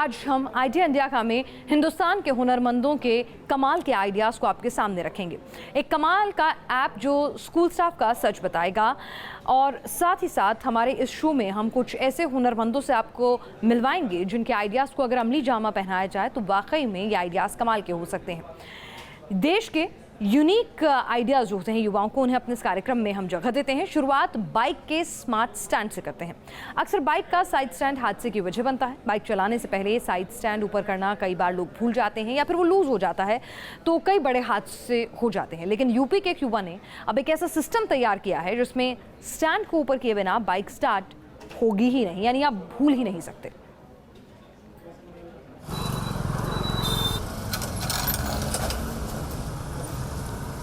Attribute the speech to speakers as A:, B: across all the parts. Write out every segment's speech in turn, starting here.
A: आज हम idea India का में हिंदुस्तान के हुनरमंदों के कमाल के आइडियाज़ को आपके सामने रखेंगे। एक कमाल का ऐप जो स्कूल स्टाफ का सच बताएगा और साथ ही साथ हमारे इस शो में हम कुछ ऐसे हुनरमंदों से आपको मिलवाएंगे जिनके आइडियाज़ को अगर अमली जामा पहनाया जाए तो वाकई में ये आइडियाज़ कमाल के हो सकते हैं। देश के यूनिक आइडियाज़ जो होते हैं युवाओं को, उन्हें अपने इस कार्यक्रम में हम जगह देते हैं। शुरुआत बाइक के स्मार्ट स्टैंड से करते हैं। अक्सर बाइक का साइड स्टैंड हादसे की वजह बनता है। बाइक चलाने से पहले साइड स्टैंड ऊपर करना कई बार लोग भूल जाते हैं या फिर वो लूज हो जाता है तो कई बड़े हादसे हो जाते हैं। लेकिन यूपी के एक युवा ने अब एक ऐसा सिस्टम तैयार किया है जिसमें स्टैंड को ऊपर किए बिना बाइक स्टार्ट होगी ही नहीं, यानी आप भूल ही नहीं सकते।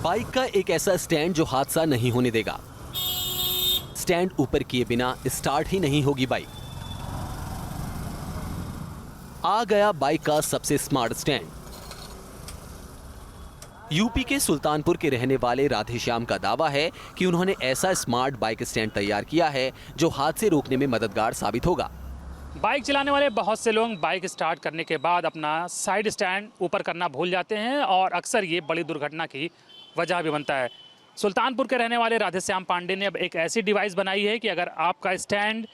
B: बाइक का एक ऐसा स्टैंड जो हादसा नहीं होने देगा। स्टैंड ऊपर किए बिना स्टार्ट ही नहीं होगी बाइक। आ गया बाइक का सबसे स्मार्ट स्टैंड। यूपी के सुल्तानपुर के रहने वाले राधेश्याम का दावा है कि उन्होंने ऐसा स्मार्ट बाइक स्टैंड तैयार किया है जो हादसे रोकने में मददगार साबित होगा।
C: बाइक चलाने वाले बहुत से लोग बाइक स्टार्ट करने के बाद अपना साइड स्टैंड ऊपर करना भूल जाते हैं और अक्सर ये बड़ी दुर्घटना की वजह भी बनता है। सुल्तानपुर के रहने वाले राधेश्याम पांडे ने अब एक ऐसी डिवाइस बनाई है कि अगर आपका स्टैंड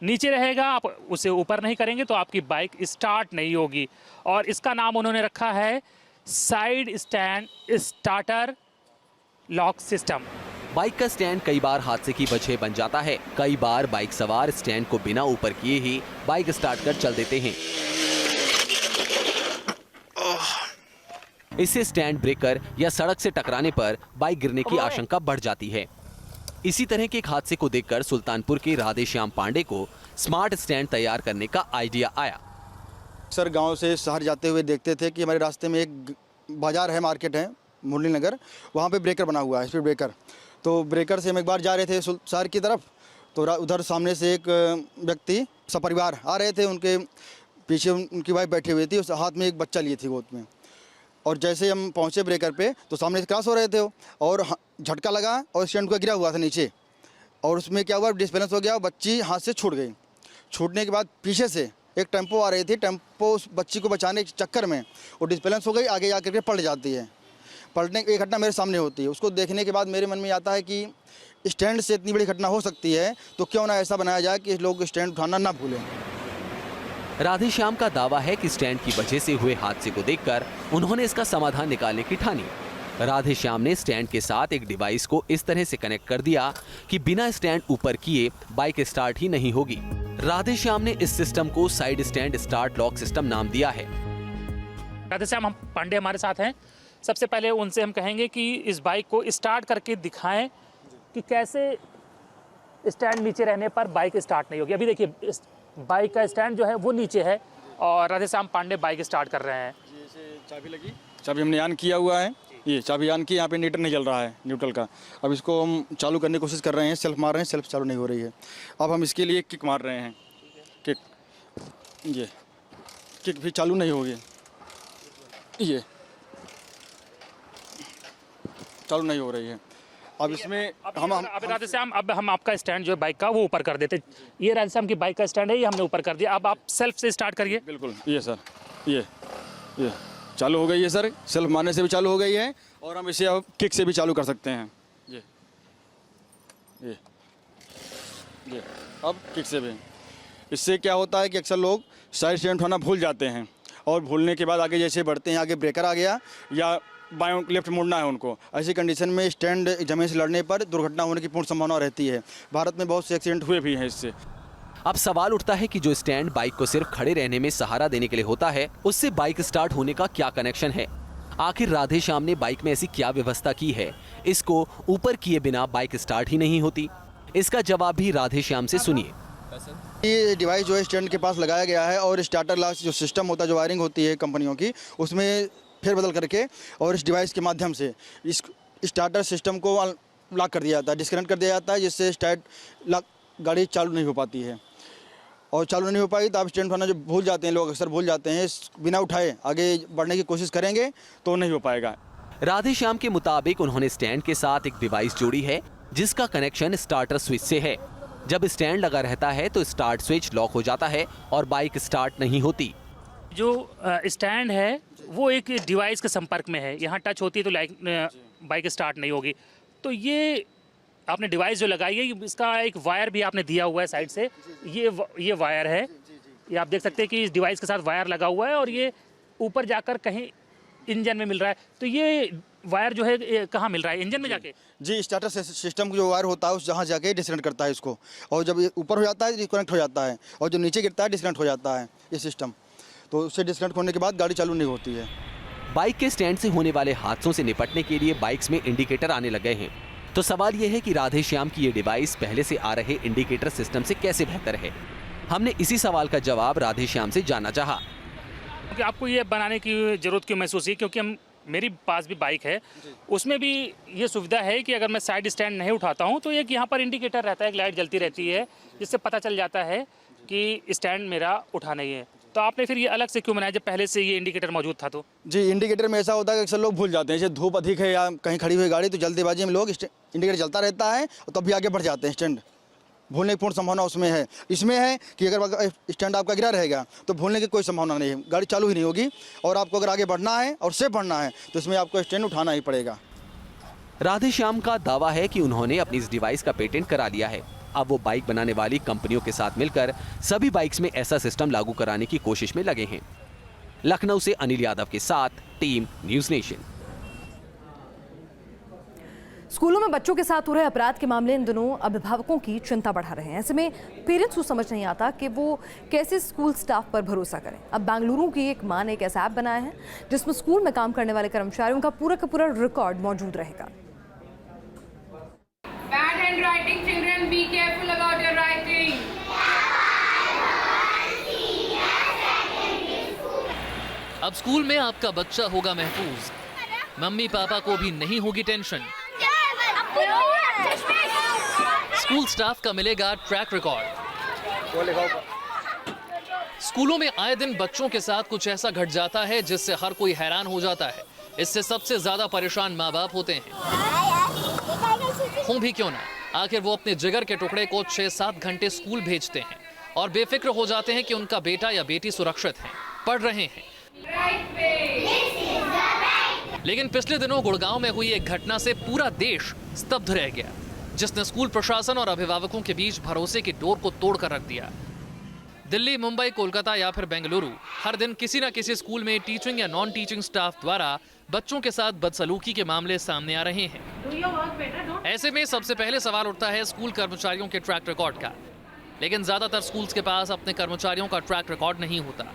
C: नीचे रहेगा, आप उसे ऊपर नहीं करेंगे तो आपकी बाइक स्टार्ट नहीं होगी। और इसका नाम उन्होंने रखा है side stand starter lock system.
B: Bike का स्टैंड कई बार हादसे की वजह बन जाता है। कई बार बाइक सवार स्टैंड को बिना ऊपर किए ही बाइक स्टार्ट कर चल देते हैं। इससे स्टैंड ब्रेकर या सड़क से टकराने पर बाइक गिरने की आशंका बढ़ जाती है। इसी तरह के एक हादसे को देखकर सुल्तानपुर के राधेश्याम पांडे को स्मार्ट स्टैंड तैयार करने का आइडिया आया।
D: सर गांव से शहर जाते हुए देखते थे कि हमारे रास्ते में एक बाजार है, मार्केट है मुरली नगर, वहाँ पे ब्रेकर बना हुआ है, स्पीड ब्रेकर। तो ब्रेकर से हम एक बार जा रहे थे शहर की तरफ, तो उधर सामने से एक व्यक्ति सपरिवार आ रहे थे। उनके पीछे उनकी वाइफ बैठी हुई थी, उस हाथ में एक बच्चा लिए थी गोद में। और जैसे हम पहुंचे ब्रेकर पे तो सामने से क्रॉस हो रहे थे और झटका लगा और स्टैंड का गिरा हुआ था नीचे। और उसमें क्या हुआ, डिसबैलेंस हो गया और बच्ची हाथ से छूट गई। छूटने के बाद पीछे से एक टेम्पो आ रही थी। टेम्पो उस बच्ची को बचाने के चक्कर में वो डिसबैलेंस हो गई, आगे जा करके पलट जाती है। पलटने की घटना मेरे सामने होती है। उसको देखने के बाद मेरे मन में आता है कि स्टैंड से इतनी बड़ी घटना हो सकती है तो क्यों ना ऐसा बनाया जाए कि लोग स्टैंड उठाना ना भूलें।
B: राधेश्याम का दावा है कि स्टैंड की वजह से हुए हादसे को देखकर उन्होंने इसका समाधान निकालने की ठानी। राधेश्याम ने स्टैंड के साथ एक डिवाइस को इस तरह से कनेक्ट कर दिया कि बिना स्टैंड ऊपर किए बाइक स्टार्ट ही नहीं होगी। राधेश्याम ने इस सिस्टम को side stand start lock system नाम दिया है।
C: राधेश्याम पांडे हमारे साथ हैं। सबसे पहले उनसे हम कहेंगे कि इस बाइक को स्टार्ट करके दिखाएं कि कैसे स्टैंड नीचे रहने पर बाइक स्टार्ट नहीं होगी। अभी देखिए बाइक का स्टैंड जो है वो नीचे है और राधेश्याम पांडे बाइक स्टार्ट कर रहे हैं।
D: जैसे चाबी लगी, चाबी हमने ऑन किया हुआ है, ये चाबी ऑन की, यहाँ पे मीटर नहीं चल रहा है न्यूट्रल का। अब इसको हम चालू करने की कोशिश कर रहे हैं, सेल्फ मार रहे हैं, सेल्फ चालू नहीं हो रही है। अब हम इसके लिए किक मार रहे हैं, किक, ये किक भी चालू नहीं होगी, ये चालू नहीं हो रही है। अब इसमें हम
C: राधेश्याम अब हम आपका स्टैंड जो है बाइक का वो ऊपर कर देते। ये राधेश्याम की बाइक का स्टैंड है, ये हमने ऊपर कर दिया। अब आप सेल्फ से स्टार्ट करिए।
D: बिल्कुल, ये सर, ये चालू हो गई है सर। सेल्फ मारने से भी चालू हो गई है और हम इसे अब किक से भी चालू कर सकते हैं। ये अब किक से भी। इससे क्या होता है कि अक्सर लोग साइड स्टैंड उठाना भूल जाते हैं और भूलने के बाद आगे जैसे बढ़ते हैं, आगे ब्रेकर आ गया या बाएं लेफ्ट मुड़ना है उनको, ऐसी कंडीशन में स्टैंड जमीन से लड़ने पर दुर्घटना होने की पूर्ण संभावना रहती है। भारत में बहुत से एक्सीडेंट हुए भी हैं इससे।
B: अब सवाल उठता है कि जो स्टैंड बाइक को सिर्फ खड़े रहने में सहारा देने के लिए होता है, उससे बाइक स्टार्ट होने का क्या कनेक्शन है? आखिर राधेश्याम ने बाइक में ऐसी क्या व्यवस्था की है, इसको ऊपर किए बिना बाइक स्टार्ट ही नहीं होती? इसका जवाब भी राधेश्याम से सुनिए।
D: ये डिवाइस जो है स्टैंड के पास लगाया गया है और स्टार्टर लॉक जो सिस्टम होता है, जो वायरिंग होती है कंपनियों की, उसमें फेरबदल करके और इस डिवाइस के माध्यम से इस स्टार्टर सिस्टम को लॉक कर दिया जाता है, डिस्कनेक्ट कर दिया जाता है, जिससे स्टार्ट लॉक गाड़ी चालू नहीं हो पाती है। और चालू नहीं हो पाई तो आप स्टैंड उठाना जो भूल जाते हैं लोग, अक्सर भूल जाते हैं, बिना उठाए आगे बढ़ने की कोशिश करेंगे तो नहीं हो पाएगा।
B: राधेश्याम के मुताबिक उन्होंने स्टैंड के साथ एक डिवाइस जोड़ी है जिसका कनेक्शन स्टार्टर स्विच से है। जब स्टैंड लगा रहता है तो स्टार्ट स्विच लॉक हो जाता है और बाइक स्टार्ट नहीं होती।
C: जो स्टैंड है वो एक डिवाइस के संपर्क में है, यहाँ टच होती है तो बाइक स्टार्ट नहीं होगी। तो ये आपने डिवाइस जो लगाई है, इसका एक वायर भी आपने दिया हुआ है साइड से, ये वायर है, ये आप देख सकते हैं कि इस डिवाइस के साथ वायर लगा हुआ है और ये ऊपर जाकर कहीं इंजन में मिल रहा है। तो ये वायर जो है कहाँ मिल रहा है, इंजन में जाके?
D: जी, स्टार्टर सिस्टम जो वायर होता है उस जहाँ जाके डिस्कनेक्ट करता है इसको, और जब ये ऊपर हो जाता है डिस्कनेक्ट हो जाता है, और जब नीचे गिरता है डिस्कनेक्ट हो जाता है ये सिस्टम। तो उससे डिस्कनेक्ट होने के बाद गाड़ी चालू नहीं होती है।
B: बाइक के स्टैंड से होने वाले हादसों से निपटने के लिए बाइक्स में इंडिकेटर आने लग गए हैं। तो सवाल यह है कि राधे श्याम की ये डिवाइस पहले से आ रहे इंडिकेटर सिस्टम से कैसे बेहतर है। हमने इसी सवाल का जवाब राधे श्याम से जानना चाहा।
C: क्योंकि आपको ये बनाने की ज़रूरत क्यों महसूस हुई? क्योंकि मेरी पास भी बाइक है, उसमें भी ये सुविधा है कि अगर मैं साइड स्टैंड नहीं उठाता हूँ तो एक यहाँ पर इंडिकेटर रहता है, एक लाइट जलती रहती है जिससे पता चल जाता है कि स्टैंड मेरा उठा नहीं है। तो आपने फिर ये अलग से क्यों बनाया जब पहले से ये इंडिकेटर मौजूद था? तो
D: जी, इंडिकेटर में ऐसा होता है कि अक्सर लोग भूल जाते हैं, जैसे धूप अधिक है या कहीं खड़ी हुई गाड़ी तो जल्दीबाजी में लोग इंडिकेटर चलता रहता है और तब भी आगे बढ़ जाते हैं। स्टैंड भूलने की पूर्ण संभावना उसमें है। इसमें है कि अगर स्टैंड आपका गिरा रहेगा तो भूलने की कोई संभावना नहीं है, गाड़ी चालू ही नहीं होगी। और आपको अगर आगे बढ़ना है और सेफ बढ़ना है तो इसमें आपको स्टैंड उठाना ही पड़ेगा।
B: राधे श्याम का दावा है कि उन्होंने अपनी इस डिवाइस का पेटेंट करा लिया है। अब वो बाइक बनाने वाली कंपनियों के साथ मिलकर सभी बाइक्स में ऐसा सिस्टम लागू कराने की कोशिश में लगे हैं। लखनऊ से अनिल यादव के साथ टीम न्यूज़ नेशन।
A: स्कूलों में बच्चों के साथ हो रहे अपराध के मामले इन दिनों अभिभावकों की चिंता बढ़ा रहे हैं। ऐसे में पेरेंट्स को समझ नहीं आता कि वो कैसे स्कूल स्टाफ पर भरोसा करें। अब बेंगलुरु की एक मां ने एक ऐसा ऐप बनाया है जिसमें स्कूल में काम करने वाले कर्मचारियों का पूरा रिकॉर्ड मौजूद रहेगा।
E: Bad handwriting, children, be careful about your writing.
F: अब स्कूल में आपका बच्चा होगा महफूज, मम्मी पापा को भी नहीं होगी टेंशन। स्कूल स्टाफ का मिलेगा ट्रैक रिकॉर्ड। स्कूलों में आए दिन बच्चों के साथ कुछ ऐसा घट जाता है जिससे हर कोई हैरान हो जाता है। इससे सबसे ज्यादा परेशान माँ बाप होते हैं। हों भी क्यों ना, आखिर वो अपने जिगर के टुकड़े को 6-7 घंटे स्कूल भेजते हैं और बेफिक्र हो जाते हैं कि उनका बेटा या बेटी सुरक्षित हैं, पढ़ रहे हैं। लेकिन पिछले दिनों गुड़गांव में हुई एक घटना से पूरा देश स्तब्ध रह गया, जिसने स्कूल प्रशासन और अभिभावकों के बीच भरोसे की डोर को तोड़कर रख दिया। दिल्ली, मुंबई, कोलकाता या फिर बेंगलुरु, हर दिन किसी न किसी स्कूल में टीचिंग या नॉन टीचिंग स्टाफ द्वारा बच्चों के साथ बदसलूकी के मामले सामने आ रहे हैं। ऐसे में सबसे पहले सवाल उठता है स्कूल कर्मचारियों के ट्रैक रिकॉर्ड का। लेकिन ज्यादातर स्कूल्स के पास अपने कर्मचारियों का ट्रैक रिकॉर्ड नहीं होता।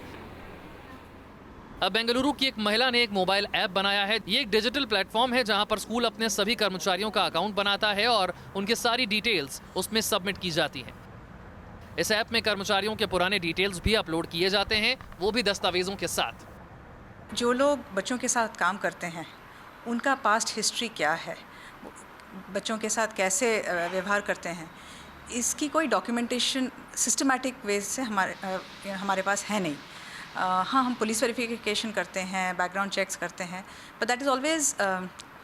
F: अब बेंगलुरु की एक महिला ने एक मोबाइल ऐप बनाया है। ये एक डिजिटल प्लेटफॉर्म है जहां पर स्कूल अपने सभी कर्मचारियों का अकाउंट बनाता है और उनकी सारी डिटेल्स उसमें सबमिट की जाती हैं। इस ऐप में कर्मचारियों के पुराने डिटेल्स भी अपलोड किए जाते हैं, वो भी दस्तावेजों के साथ।
G: जो लोग बच्चों के साथ काम करते हैं उनका पास्ट हिस्ट्री क्या है, बच्चों के साथ कैसे व्यवहार करते हैं, इसकी कोई डॉक्यूमेंटेशन सिस्टमैटिक वे से हमारे पास है नहीं। हाँ, हम पुलिस वेरिफिकेशन करते हैं, बैकग्राउंड चेक्स करते हैं, but that is always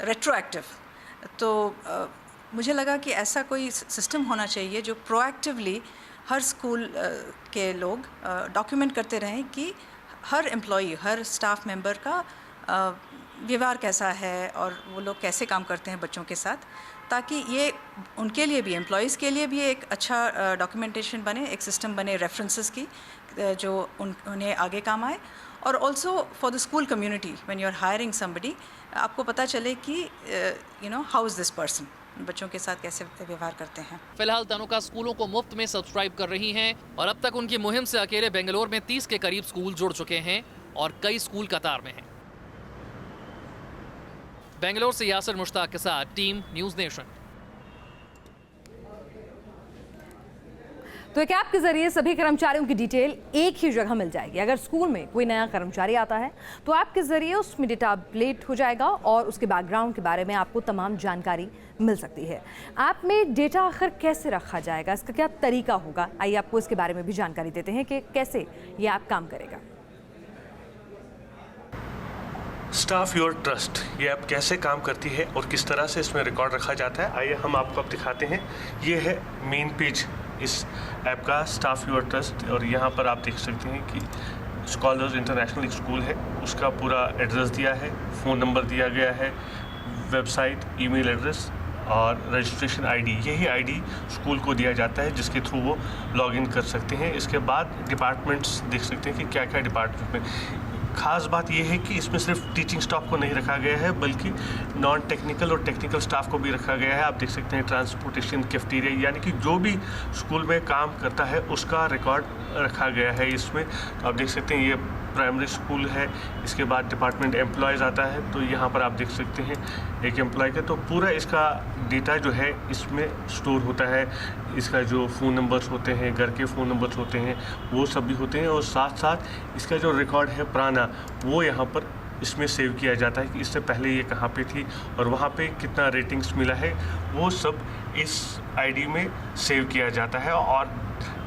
G: retroactive. तो मुझे लगा कि ऐसा कोई सिस्टम होना चाहिए जो प्रोएक्टिवली हर स्कूल के लोग डॉक्यूमेंट करते रहें कि हर एम्प्लॉई, हर स्टाफ मेंबर का व्यवहार कैसा है और वो लोग कैसे काम करते हैं बच्चों के साथ, ताकि ये उनके लिए भी, एम्प्लॉयज़ के लिए भी एक अच्छा डॉक्यूमेंटेशन बने, एक सिस्टम बने रेफरेंसेस की जो उन्हें आगे काम आए। और also for the school community, when you are hiring somebody, आपको पता चले कि हाउ इज़ दिस पर्सन, बच्चों के साथ कैसे व्यवहार करते हैं।
F: फिलहाल तनुका स्कूलों को मुफ्त में सब्सक्राइब कर रही हैं और अब तक उनकी मुहिम से अकेले बेंगलोर में 30 के करीब स्कूल जुड़ चुके हैं और कई स्कूल कतार में हैं। बेंगलोर से यासिर मुश्ताक के साथ टीम न्यूज़ नेशन।
A: तो एक ऐप के जरिए सभी कर्मचारियों की डिटेल एक ही जगह मिल जाएगी। अगर स्कूल में कोई नया कर्मचारी आता है तो ऐप के जरिए उसमें डेटा अपडेट हो जाएगा और उसके बैकग्राउंड के बारे में आपको तमाम जानकारी मिल सकती है। ऐप में डेटा आखिर कैसे रखा जाएगा, इसका क्या तरीका होगा, आइए आपको इसके बारे में भी जानकारी देते हैं कि कैसे ये ऐप काम करेगा।
H: स्टाफ योर ट्रस्ट, ये ऐप कैसे काम करती है और किस तरह से इसमें रिकॉर्ड रखा जाता है, आइए हम आपको अब दिखाते हैं। ये है मेन पेज इस ऐप का, स्टाफ योर ट्रस्ट, और यहाँ पर आप देख सकते हैं कि स्कॉलर्स इंटरनेशनल स्कूल है, उसका पूरा एड्रेस दिया है, फ़ोन नंबर दिया गया है, वेबसाइट, ईमेल एड्रेस और रजिस्ट्रेशन आईडी। यही आईडी स्कूल को दिया जाता है जिसके थ्रू वो लॉगिन कर सकते हैं। इसके बाद डिपार्टमेंट्स देख सकते हैं कि क्या क्या डिपार्टमेंट में। ख़ास बात यह है कि इसमें सिर्फ टीचिंग स्टाफ को नहीं रखा गया है बल्कि नॉन टेक्निकल और टेक्निकल स्टाफ को भी रखा गया है। आप देख सकते हैं ट्रांसपोर्टेशन, कैफेटेरिया, यानी कि जो भी स्कूल में काम करता है उसका रिकॉर्ड रखा गया है इसमें। तो आप देख सकते हैं ये प्राइमरी स्कूल है, इसके बाद डिपार्टमेंट एम्प्लॉयज़ आता है, तो यहाँ पर आप देख सकते हैं एक एम्प्लॉय का, तो पूरा इसका डेटा जो है इसमें स्टोर होता है। इसका जो फ़ोन नंबर्स होते हैं, घर के फ़ोन नंबर्स होते हैं, वो सब भी होते हैं और साथ साथ इसका जो रिकॉर्ड है पुराना वो यहाँ पर इसमें सेव किया जाता है कि इससे पहले ये कहाँ पे थी और वहाँ पे कितना रेटिंग्स मिला है, वो सब इस आईडी में सेव किया जाता है। और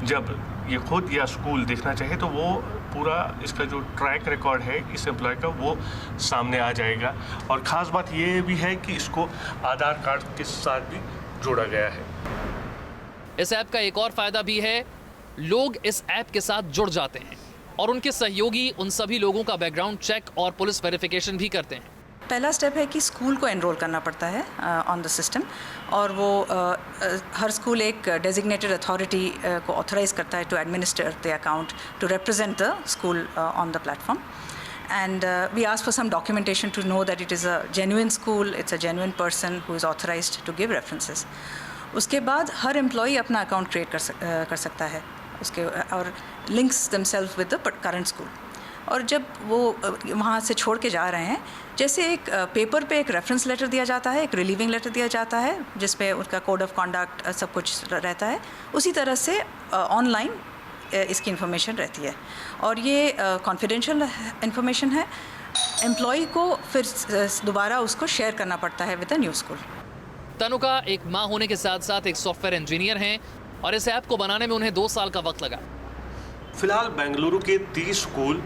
H: जब ये खुद या स्कूल देखना चाहे तो वो पूरा इसका जो ट्रैक रिकॉर्ड है इस एम्प्लॉय का वो सामने आ जाएगा। और ख़ास बात ये भी है कि इसको आधार कार्ड के साथ भी जोड़ा गया है।
F: इस ऐप का एक और फायदा भी है, लोग इस ऐप के साथ जुड़ जाते हैं और उनके सहयोगी उन सभी लोगों का बैकग्राउंड चेक और पुलिस वेरिफिकेशन भी करते हैं।
G: पहला स्टेप है कि स्कूल को एनरोल करना पड़ता है ऑन द सिस्टम, और वो हर स्कूल एक डेजिग्नेटेड अथॉरिटी को ऑथराइज करता है to administer the account, to represent the school on the platform. And we ask for some documentation to know that it is a genuine school, it's a genuine person who is authorized to give references. उसके बाद हर employee अपना account create कर सकता है उसके, और links themselves with the current school। और जब वो वहाँ से छोड़ के जा रहे हैं, जैसे एक पेपर पे एक रेफरेंस लेटर दिया जाता है, एक रिलीविंग लेटर दिया जाता है जिसपे उसका कोड ऑफ कॉन्डक्ट सब कुछ रहता है, उसी तरह से ऑनलाइन इसकी इन्फॉर्मेशन रहती है। और ये कॉन्फिडेंशियल इन्फॉर्मेशन है, एम्प्लॉई को फिर दोबारा उसको शेयर करना पड़ता है with the new school.
F: Tanuka एक माँ होने के साथ साथ एक सॉफ्टवेयर इंजीनियर हैं और इस ऐप को बनाने में उन्हें 2 साल का वक्त लगा।
H: फिलहाल बेंगलुरु के 30 स्कूल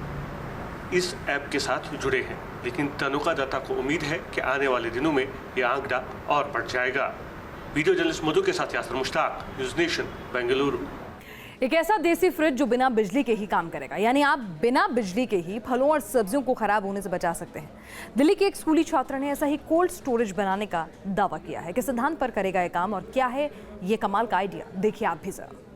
H: इस ऐप के साथ जुड़े हैं, लेकिन तनुका दत्ता को उम्मीद है कि आने वाले दिनों में ये आंकड़ा और बढ़ जाएगा। वीडियो जर्नलिस्ट मधु के साथ यासर मुश्ताक, न्यूज़ नेशन, बेंगलुरु।
A: एक ऐसा देसी फ्रिज जो बिना बिजली के ही काम करेगा, यानी आप बिना बिजली के ही फलों और सब्जियों को खराब होने से बचा सकते हैं। दिल्ली के एक स्कूली छात्र ने ऐसा ही कोल्ड स्टोरेज बनाने का दावा किया है। किस सिद्धांत पर करेगा ये काम और क्या है ये कमाल का आइडिया, देखिए आप भी जरा।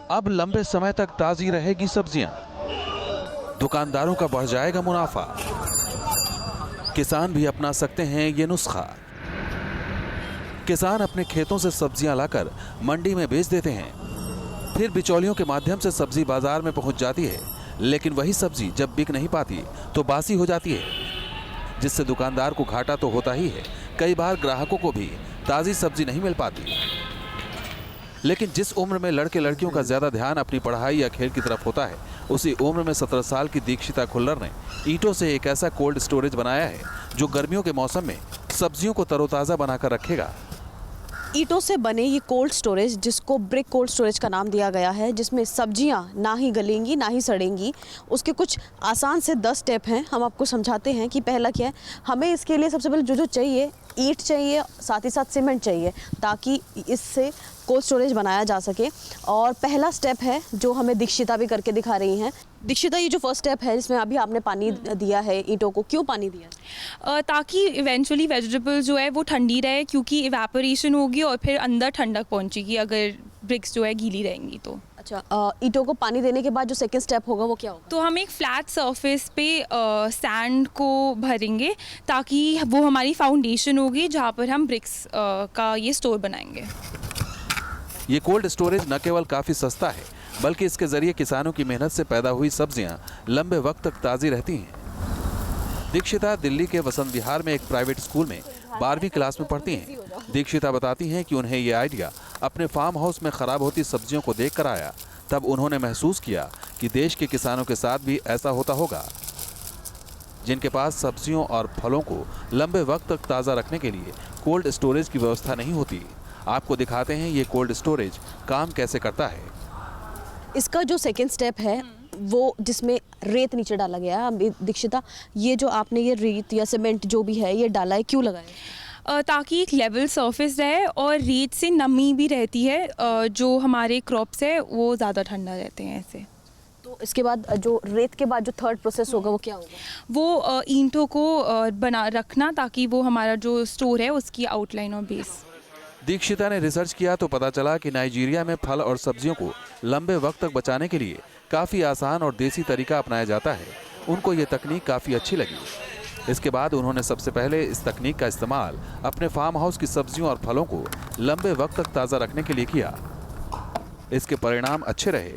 I: अब लंबे समय तक ताजी रहेगी सब्जियां, दुकानदारों का बढ़ जाएगा मुनाफा, किसान भी अपना सकते हैं ये नुस्खा। किसान अपने खेतों से सब्जियां लाकर मंडी में बेच देते हैं, फिर बिचौलियों के माध्यम से सब्जी बाजार में पहुंच जाती है, लेकिन वही सब्जी जब बिक नहीं पाती तो बासी हो जाती है, जिससे दुकानदार को घाटा तो होता ही है, कई बार ग्राहकों को भी ताजी सब्जी नहीं मिल पाती। लेकिन जिस उम्र में लड़के लड़कियों का ज्यादा ध्यान अपनी पढ़ाई या खेल की तरफ होता है, उसी उम्र में 17 साल की दीक्षिता खुल्लर ने ईंटों से एक ऐसा कोल्ड स्टोरेज बनाया है जो गर्मियों के मौसम में सब्जियों को तरोताज़ा बनाकर रखेगा।
J: ईंटों से बने ये कोल्ड स्टोरेज, जिसको ब्रिक कोल्ड स्टोरेज का नाम दिया गया है, जिसमें सब्जियां ना ही गलेंगी ना ही सड़ेंगी। उसके कुछ आसान से 10 स्टेप हैं, हम आपको समझाते हैं कि पहला क्या है। हमें इसके लिए सबसे पहले जो चाहिए, ईंट चाहिए, साथ ही साथ सीमेंट चाहिए, ताकि इससे कोल्ड स्टोरेज बनाया जा सके। और पहला स्टेप है जो हमें दीक्षिता भी करके दिखा रही हैं। दीक्षिता, ये जो फर्स्ट स्टेप है जिसमें अभी आपने पानी दिया है ईंटों को, क्यों पानी दिया?
K: ताकि इवेंचुअली वेजिटेबल जो है वो ठंडी रहे, क्योंकि इवेपोरेशन होगी और फिर अंदर ठंडक पहुंचेगी अगर ब्रिक्स जो है गीली रहेंगी तो।
J: अच्छा, ईंटों को पानी देने के बाद जो सेकंड स्टेप होगा वो क्या होगा?
K: तो हम एक फ्लैट सरफेस पे सैंड को भरेंगे, ताकि वो हमारी फाउंडेशन होगी जहाँ पर हम ब्रिक्स का ये स्टोर बनाएंगे।
I: ये कोल्ड स्टोरेज न केवल काफी सस्ता है, बल्कि इसके जरिए किसानों की मेहनत से पैदा हुई सब्जियां लंबे वक्त तक ताज़ी रहती हैं। दीक्षिता दिल्ली के वसंत विहार में एक प्राइवेट स्कूल में 12वीं क्लास में पढ़ती हैं। दीक्षिता बताती हैं कि उन्हें ये आइडिया अपने फार्म हाउस में खराब होती सब्जियों को देखकर आया। तब उन्होंने महसूस किया कि देश के किसानों के साथ भी ऐसा होता होगा, जिनके पास सब्जियों और फलों को लंबे वक्त तक ताज़ा रखने के लिए कोल्ड स्टोरेज की व्यवस्था नहीं होती। आपको दिखाते हैं ये कोल्ड स्टोरेज काम कैसे करता है।
J: इसका जो सेकंड स्टेप है वो जिसमें रेत नीचे डाला गया है। दीक्षिता, ये जो आपने ये रेत या सीमेंट जो भी है ये डाला है, क्यों लगाया?
K: ताकि एक लेवल सरफेस रहे और रेत से नमी भी रहती है, जो हमारे क्रॉप्स है वो ज़्यादा ठंडा रहते हैं ऐसे।
J: तो इसके बाद जो रेत के बाद जो थर्ड प्रोसेस होगा वो क्या होगा?
K: वो ईंटों को बना रखना, ताकि वो हमारा जो स्टोर है उसकी आउटलाइन और बेस।
I: दीक्षिता ने रिसर्च किया तो पता चला कि नाइजीरिया में फल और सब्जियों को लंबे वक्त तक बचाने के लिए काफ़ी आसान और देसी तरीका अपनाया जाता है। उनको ये तकनीक काफ़ी अच्छी लगी। इसके बाद उन्होंने सबसे पहले इस तकनीक का इस्तेमाल अपने फार्म हाउस की सब्जियों और फलों को लंबे वक्त तक ताज़ा रखने के लिए किया। इसके परिणाम अच्छे रहे।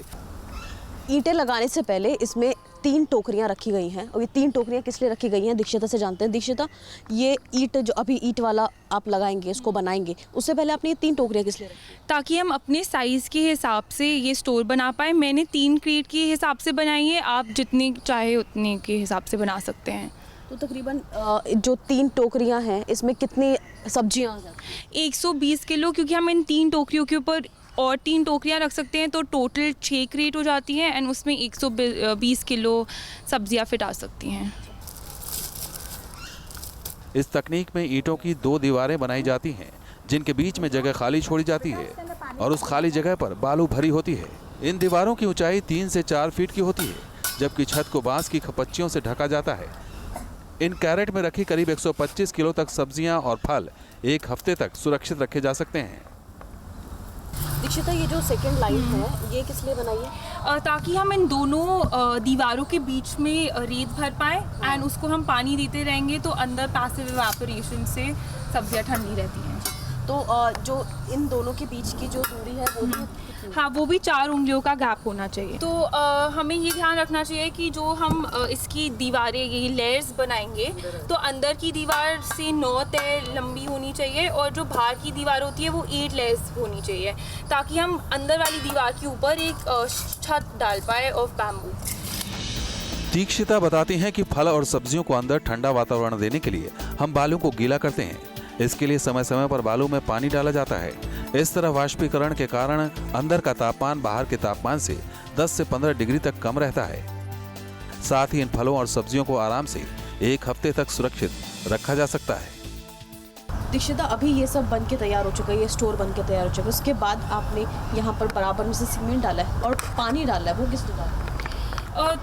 J: ईंटें लगाने से पहले इसमें 3 टोकरियां रखी गई हैं, और ये 3 टोकरियां किस लिए रखी गई हैं दीक्षिता से जानते हैं। दीक्षिता, ये ईंट जो अभी ईंट वाला आप लगाएंगे, इसको बनाएंगे, उससे पहले आपने ये 3 टोकरियां किस लिए रखी?
K: ताकि हम अपने साइज़ के हिसाब से ये स्टोर बना पाए। मैंने 3 क्रेट के हिसाब से बनाई है, आप जितने चाहे उतने के हिसाब से बना सकते हैं।
J: तो तकरीबन जो 3 टोकरियां हैं इसमें कितनी सब्जियां आ जाती हैं?
K: 120 किलो, क्योंकि हम इन 3 टोकरियों के ऊपर और 3 टोकरियां रख सकते हैं, तो टोटल 6 क्रेट हो जाती हैं एंड उसमें 120 किलो सब्जियां फिट आ सकती हैं।
I: इस तकनीक में ईंटों की 2 दीवारें बनाई जाती हैं, जिनके बीच में जगह खाली छोड़ी जाती है और उस खाली जगह पर बालू भरी होती है। इन दीवारों की ऊंचाई 3 से 4 फीट की होती है, जबकि छत को बांस की खपच्चियों से ढका जाता है। इन कैरेट में रखी करीब 125 किलो तक सब्जियां और फल 1 हफ्ते तक सुरक्षित रखे जा सकते हैं।
J: दीक्षिता, ये जो सेकंड लाइन है ये किस लिए बनाई है?
K: ताकि हम इन दोनों दीवारों के बीच में रेत भर पाए एंड उसको हम पानी देते रहेंगे तो अंदर पैसिव इवेपोरेशन से सब्जियां ठंडी रहती हैं।
J: तो जो इन दोनों के बीच की जो दूरी है वो भी,
K: हाँ, वो भी 4 उंगलियों का गैप होना चाहिए। तो हमें ये ध्यान रखना चाहिए कि जो हम इसकी दीवारें, ये लेयर्स बनाएंगे, तो अंदर की दीवार से 9 तय लंबी होनी चाहिए और जो बाहर की दीवार होती है वो 8 लेयर्स होनी चाहिए, ताकि हम अंदर वाली दीवार के ऊपर एक छत डाल पाए ऑफ बैम्बू।
I: दीक्षिता बताती हैं कि फल और सब्जियों को अंदर ठंडा वातावरण देने के लिए हम बालू को गीला करते हैं। इसके लिए समय समय पर बालू में पानी डाला जाता है। इस तरह वाष्पीकरण के कारण अंदर का तापमान बाहर के तापमान से 10 से 15 डिग्री तक कम रहता है। साथ ही इन फलों और सब्जियों को आराम से 1 हफ्ते तक सुरक्षित रखा जा सकता है।
J: दीक्षिता, अभी ये सब बन के तैयार हो चुका है, ये स्टोर बन के तैयार हो चुका है। उसके बाद आपने यहाँ पर बराबर में से सीमेंट डाला है और पानी डाला है, वो किस डाला है?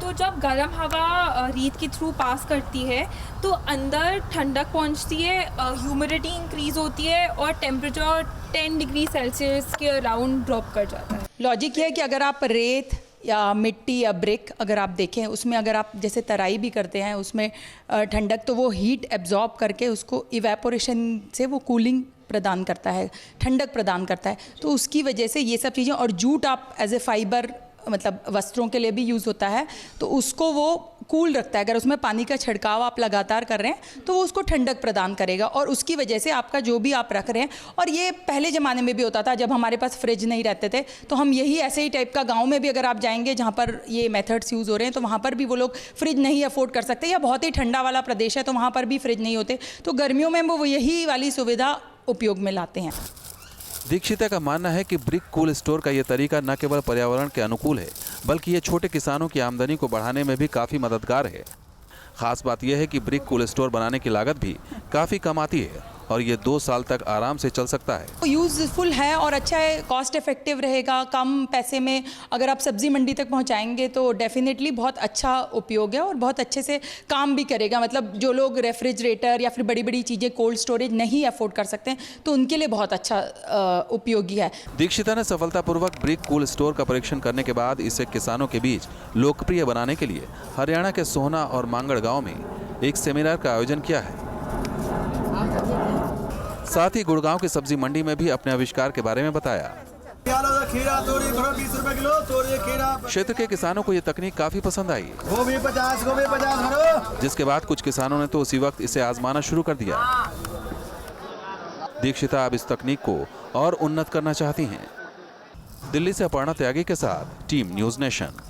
K: तो जब गर्म हवा रेत के थ्रू पास करती है तो अंदर ठंडक पहुंचती है, ह्यूमिडिटी इंक्रीज होती है और टेम्परेचर 10 डिग्री सेल्सियस के अराउंड ड्रॉप कर जाता है।
L: लॉजिक ये है कि अगर आप रेत या मिट्टी या ब्रिक अगर आप देखें, उसमें अगर आप जैसे तराई भी करते हैं उसमें ठंडक, तो वो हीट एब्जॉर्ब करके उसको इवेपोरेशन से वो कूलिंग प्रदान करता है, ठंडक प्रदान करता है। तो उसकी वजह से ये सब चीज़ें, और जूट आप एज ए फाइबर मतलब वस्त्रों के लिए भी यूज़ होता है, तो उसको वो कूल रखता है। अगर उसमें पानी का छिड़काव आप लगातार कर रहे हैं तो वो उसको ठंडक प्रदान करेगा और उसकी वजह से आपका जो भी आप रख रहे हैं, और ये पहले ज़माने में भी होता था जब हमारे पास फ्रिज नहीं रहते थे, तो हम यही ऐसे ही टाइप का, गाँव में भी अगर आप जाएंगे जहाँ पर ये मेथड्स यूज़ हो रहे हैं तो वहाँ पर भी वो लोग फ्रिज नहीं अफोर्ड कर सकते, या बहुत ही ठंडा वाला प्रदेश है तो वहाँ पर भी फ्रिज नहीं होते, तो गर्मियों में वो यही वाली सुविधा उपयोग में लाते हैं।
I: दीक्षिता का मानना है कि ब्रिक कोल्ड स्टोर का यह तरीका न केवल पर्यावरण के अनुकूल है, बल्कि ये छोटे किसानों की आमदनी को बढ़ाने में भी काफ़ी मददगार है। खास बात यह है कि ब्रिक कोल्ड स्टोर बनाने की लागत भी काफ़ी कम आती है और ये 2 साल तक आराम से चल सकता है।
L: यूज़फुल है और अच्छा है, कॉस्ट इफेक्टिव रहेगा, कम पैसे में अगर आप सब्जी मंडी तक पहुंचाएंगे तो डेफिनेटली बहुत अच्छा उपयोग है और बहुत अच्छे से काम भी करेगा। मतलब जो लोग रेफ्रिजरेटर या फिर बड़ी बड़ी चीज़ें कोल्ड स्टोरेज नहीं अफोर्ड कर सकते हैं तो उनके लिए बहुत अच्छा उपयोगी है।
I: दीक्षिता ने सफलतापूर्वक ब्रिक कोल्ड स्टोर का परीक्षण करने के बाद इसे किसानों के बीच लोकप्रिय बनाने के लिए हरियाणा के सोहना और मांगड़ गाँव में एक सेमिनार का आयोजन किया है। साथ ही गुड़गांव की सब्जी मंडी में भी अपने आविष्कार के बारे में बताया। क्षेत्र के किसानों को ये तकनीक काफी पसंद आई, जिसके बाद कुछ किसानों ने तो उसी वक्त इसे आजमाना शुरू कर दिया। दीक्षिता अब इस तकनीक को और उन्नत करना चाहती हैं। दिल्ली से अपर्णा त्यागी के साथ टीम न्यूज़ नेशन।